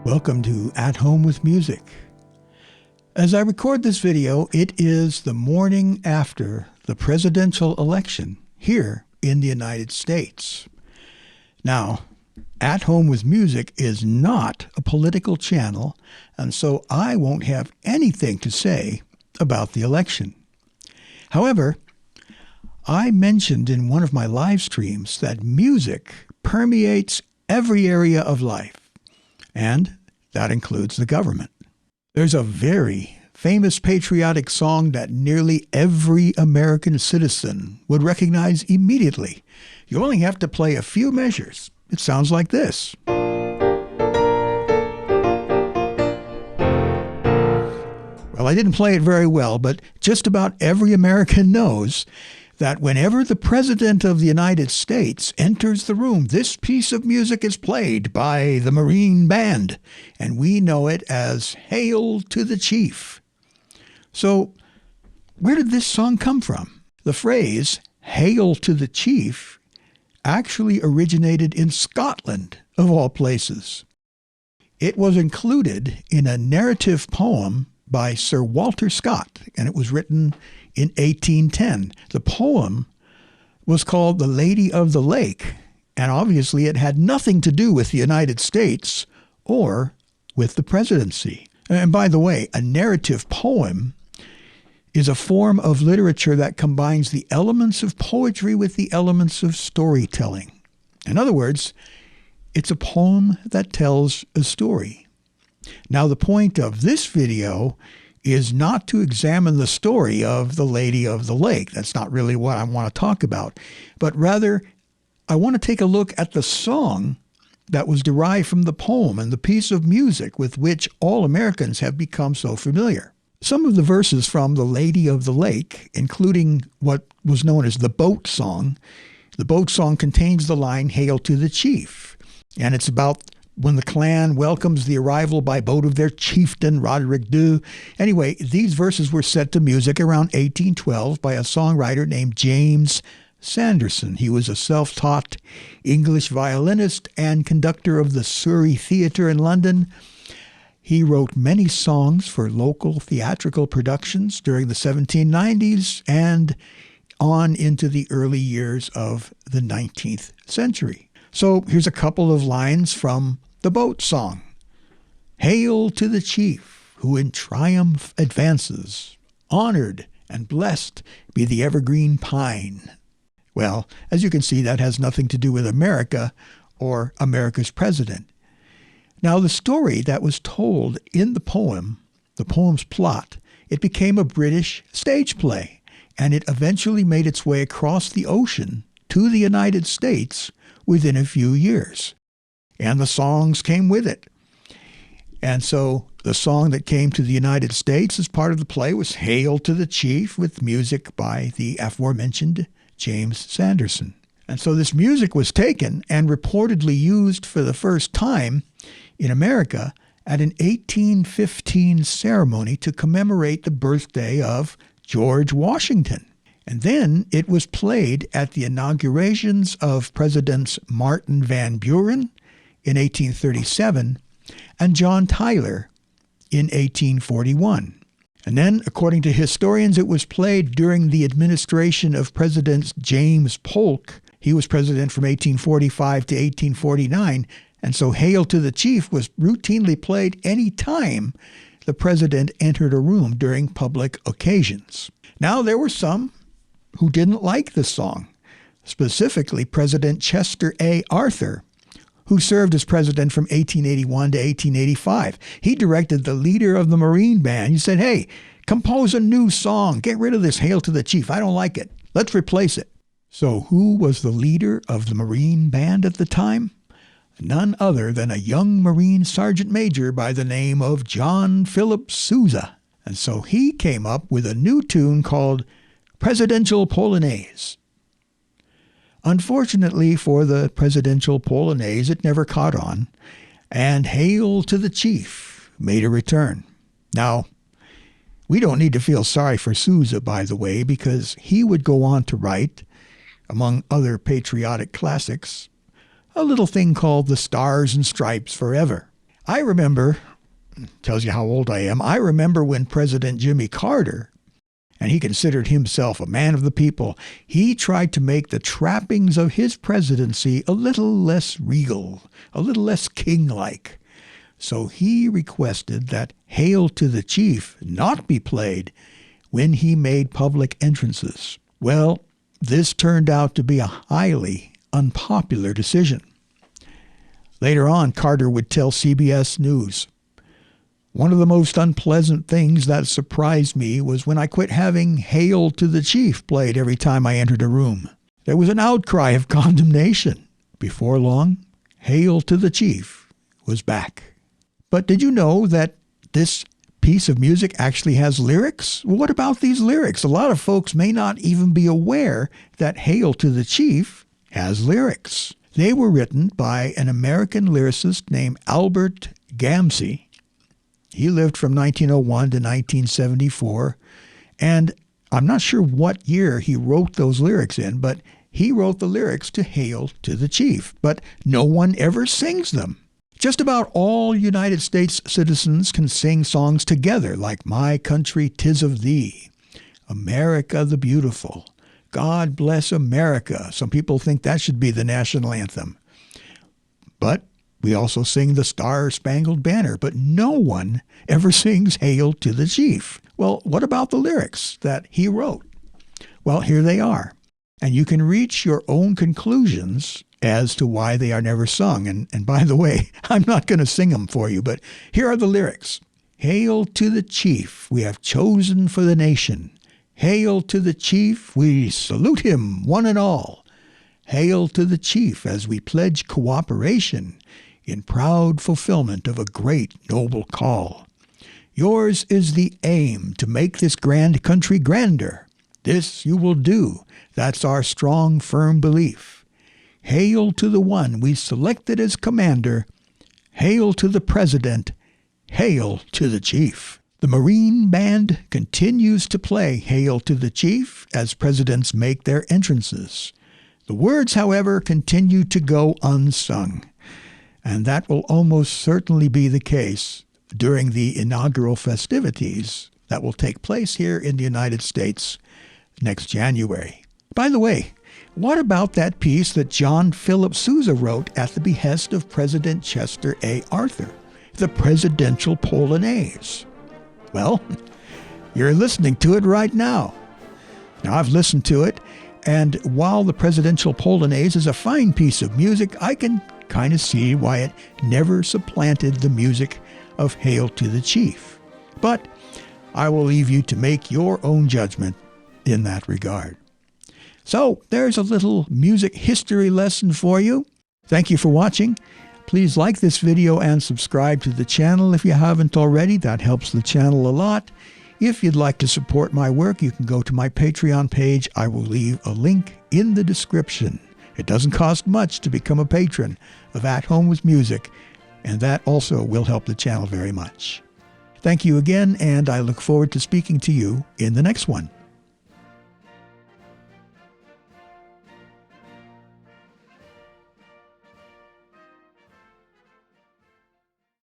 Welcome to At Home with Music. As I record this video, it is the morning after the presidential election here in the United States. Now, At Home with Music is not a political channel, and so I won't have anything to say about the election. However, I mentioned in one of my live streams that music permeates every area of life, and that includes the government. There's a very famous patriotic song that nearly every American citizen would recognize immediately. You only have to play a few measures. It sounds like this. Well, I didn't play it very well, but just about every American knows that whenever the President of the United States enters the room, this piece of music is played by the Marine Band, and we know it as Hail to the Chief. So, where did this song come from? The phrase, Hail to the Chief, actually originated in Scotland, of all places. It was included in a narrative poem by Sir Walter Scott, and it was written in 1810. The poem was called The Lady of the Lake, and obviously it had nothing to do with the United States or with the presidency. And by the way, a narrative poem is a form of literature that combines the elements of poetry with the elements of storytelling. In other words, it's a poem that tells a story. Now, the point of this video is not to examine the story of the Lady of the Lake. That's not really what I want to talk about. But rather, I want to take a look at the song that was derived from the poem and the piece of music with which all Americans have become so familiar. Some of the verses from the Lady of the Lake, including what was known as the boat song. The boat song contains the line, Hail to the Chief. And it's about when the clan welcomes the arrival by boat of their chieftain, Roderick Dhu. Anyway, these verses were set to music around 1812 by a songwriter named James Sanderson. He was a self-taught English violinist and conductor of the Surrey Theatre in London. He wrote many songs for local theatrical productions during the 1790s and on into the early years of the 19th century. So here's a couple of lines from the boat song. Hail to the chief who in triumph advances, honored and blessed be the evergreen pine. Well, as you can see, that has nothing to do with America or America's president. Now, the story that was told in the poem's plot, it became a British stage play, and it eventually made its way across the ocean to the United States within a few years. And the songs came with it. And so the song that came to the United States as part of the play was Hail to the Chief, with music by the aforementioned James Sanderson. And so this music was taken and reportedly used for the first time in America at an 1815 ceremony to commemorate the birthday of George Washington. And then it was played at the inaugurations of Presidents Martin Van Buren in 1837 and John Tyler in 1841. And then, according to historians, it was played during the administration of President James Polk. He was president from 1845 to 1849, and so Hail to the Chief was routinely played any time the president entered a room during public occasions. Now, there were some who didn't like the song, specifically President Chester A. Arthur, who served as president from 1881 to 1885. He directed the leader of the Marine Band. He said, hey, compose a new song. Get rid of this Hail to the Chief. I don't like it. Let's replace it. So who was the leader of the Marine Band at the time? None other than a young Marine Sergeant Major by the name of John Philip Sousa. And so he came up with a new tune called Presidential Polonaise. Unfortunately for the Presidential Polonaise, it never caught on, and Hail to the Chief made a return. Now, we don't need to feel sorry for Sousa, by the way, because he would go on to write, among other patriotic classics, a little thing called The Stars and Stripes Forever. I remember, tells you how old I am, I remember when President Jimmy Carter, and he considered himself a man of the people, he tried to make the trappings of his presidency a little less regal, a little less king-like. So he requested that Hail to the Chief not be played when he made public entrances. Well, this turned out to be a highly unpopular decision. Later on, Carter would tell CBS News, "One of the most unpleasant things that surprised me was when I quit having Hail to the Chief played every time I entered a room. There was an outcry of condemnation. Before long, Hail to the Chief was back." But did you know that this piece of music actually has lyrics? Well, what about these lyrics? A lot of folks may not even be aware that Hail to the Chief has lyrics. They were written by an American lyricist named Albert Gamse. He lived from 1901 to 1974, and I'm not sure what year he wrote those lyrics in, but he wrote the lyrics to Hail to the Chief, but no one ever sings them. Just about all United States citizens can sing songs together, like My Country 'Tis of Thee, America the Beautiful, God Bless America. Some people think that should be the national anthem. But we also sing the Star-Spangled Banner, but no one ever sings Hail to the Chief. Well, what about the lyrics that he wrote? Well, here they are. And you can reach your own conclusions as to why they are never sung. And by the way, I'm not going to sing them for you, but here are the lyrics. Hail to the Chief we have chosen for the nation. Hail to the Chief, we salute him one and all. Hail to the Chief as we pledge cooperation in proud fulfillment of a great noble call. Yours is the aim to make this grand country grander. This you will do. That's our strong, firm belief. Hail to the one we selected as commander. Hail to the President. Hail to the Chief. The Marine Band continues to play Hail to the Chief as presidents make their entrances. The words, however, continue to go unsung, and that will almost certainly be the case during the inaugural festivities that will take place here in the United States next January. By the way, what about that piece that John Philip Sousa wrote at the behest of President Chester A. Arthur, the Presidential Polonaise? Well, you're listening to it right now. Now, I've listened to it, and while the Presidential Polonaise is a fine piece of music, I can kind of see why it never supplanted the music of Hail to the Chief. But I will leave you to make your own judgment in that regard. So there's a little music history lesson for you. Thank you for watching. Please like this video and subscribe to the channel if you haven't already. That helps the channel a lot. If you'd like to support my work, you can go to my Patreon page. I will leave a link in the description. It doesn't cost much to become a patron of At Home with Music, and that also will help the channel very much. Thank you again, and I look forward to speaking to you in the next one.